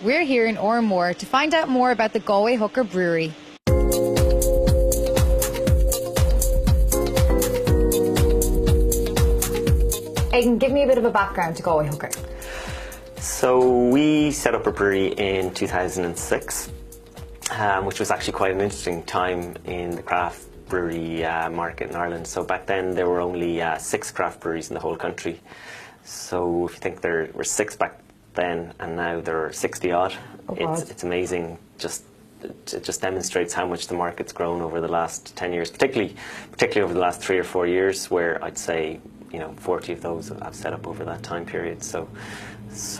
We're here in Ormore to find out more about the Galway Hooker Brewery. Aidan, give me a bit of a background to Galway Hooker. So we set up a brewery in 2006, which was actually quite an interesting time in the craft brewery market in Ireland. So back then there were only 6 craft breweries in the whole country. So if you think there were 6 back then and now there are 60 odd, it's amazing. It just demonstrates how much the market's grown over the last 10 years, particularly over the last 3 or 4 years, where I'd say 40 of those I've set up over that time period. So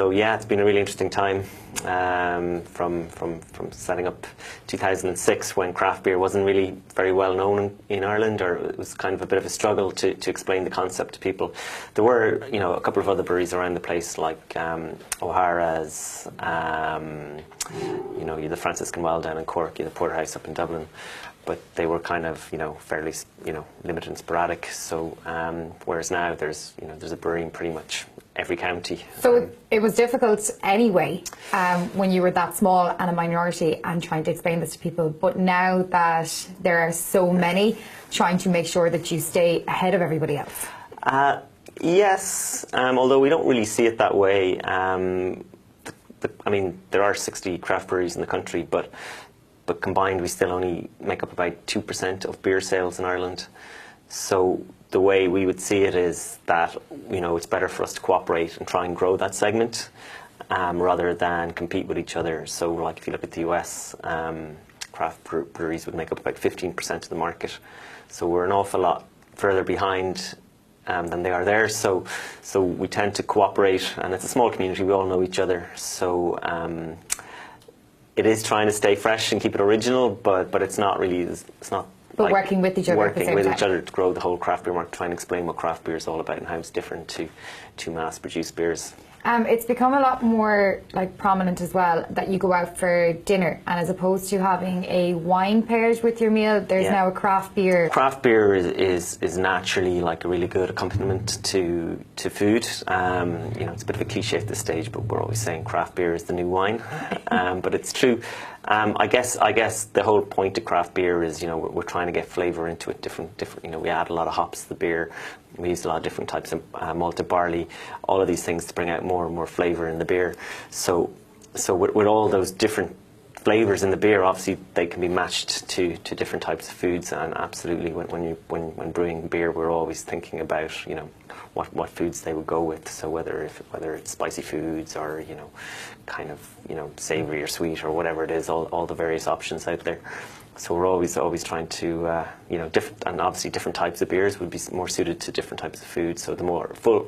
yeah, it's been a really interesting time from setting up 2006, when craft beer wasn't really very well known in Ireland, or it was kind of a bit of a struggle to explain the concept to people. There were a couple of other breweries around the place, like O'Hara's, the Franciscan Well down in Cork, the Porterhouse up in Dublin. But they were kind of, fairly, limited and sporadic. So, whereas now there's a brewery in pretty much every county. So it was difficult anyway when you were that small and a minority and trying to explain this to people. But now that there are so many, trying to make sure that you stay ahead of everybody else. Yes, although we don't really see it that way. There are 60 craft breweries in the country, but combined we still only make up about 2% of beer sales in Ireland. So the way we would see it is that it's better for us to cooperate and try and grow that segment rather than compete with each other. So like if you look at the US, craft breweries would make up about 15% of the market. So we're an awful lot further behind than they are there. So we tend to cooperate, and it's a small community, we all know each other. So it is trying to stay fresh and keep it original, but it's not really, But like working with each other at the same time. Working with each other to grow the whole craft beer market, try and explain what craft beer is all about and how it's different to mass-produced beers. It's become a lot more prominent as well that you go out for dinner, and as opposed to having a wine paired with your meal, there's now a craft beer. Craft beer is naturally a really good accompaniment to food. It's a bit of a cliche at this stage, but we're always saying craft beer is the new wine. But it's true. I guess the whole point of craft beer is we're trying to get flavour into it. Different. We add a lot of hops to the beer. We use a lot of different types of malted barley, all of these things to bring out more and more flavour in the beer. So with all those different flavours in the beer, obviously they can be matched to different types of foods. And absolutely, when brewing beer, we're always thinking about what foods they would go with. So whether it's spicy foods or kind of savoury or sweet or whatever it is, all the various options out there. So we're always trying to different, and obviously different types of beers would be more suited to different types of foods. So the more full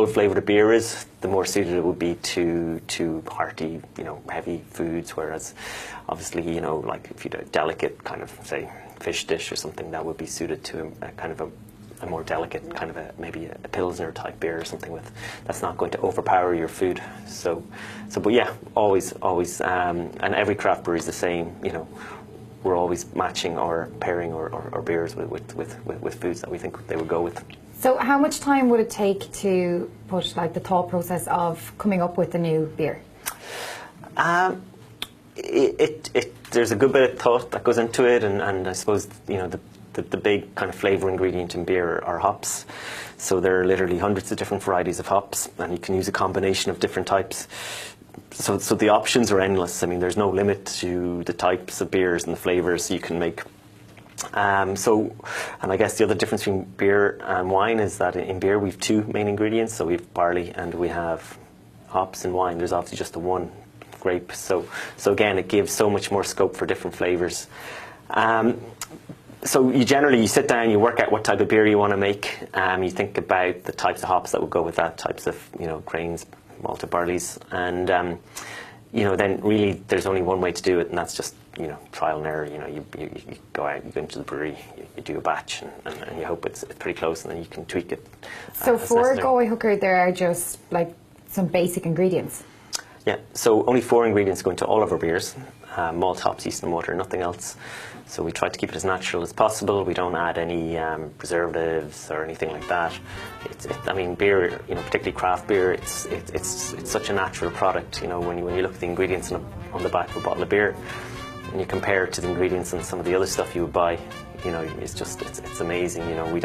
flavoured a beer is, the more suited it would be to hearty, heavy foods. Whereas obviously, like if you do a delicate kind of, say, fish dish or something, that would be suited to a kind of a more delicate kind of maybe a pilsner type beer or something that's not going to overpower your food. But yeah, always, and every craft brewery is the same. We're always matching or pairing our beers with foods that we think they would go with. So how much time would it take to put the thought process of coming up with a new beer? There's a good bit of thought that goes into it, and I suppose the big kind of flavour ingredient in beer are hops. So there are literally hundreds of different varieties of hops, and you can use a combination of different types. So the options are endless. There's no limit to the types of beers and the flavours you can make. And I guess the other difference between beer and wine is that in beer we have 2 main ingredients. So we have barley and we have hops. In wine there's obviously just the one grape. So again, it gives so much more scope for different flavours. So you sit down, you work out what type of beer you want to make. You think about the types of hops that would go with that, types of grains, malted barleys, and then really there's only one way to do it, and that's just trial and error. You go out, you go into the brewery, you do a batch, and you hope it's pretty close, and then you can tweak it. So for Galway Hooker, there are just some basic ingredients. Yeah, so only 4 ingredients go into all of our beers. malt, hops, yeast and water, nothing else. So we try to keep it as natural as possible. We don't add any preservatives or anything like that. I mean, beer, particularly craft beer, it's such a natural product. When you look at the ingredients on the back of a bottle of beer, and you compare it to the ingredients and some of the other stuff you would buy, it's amazing. We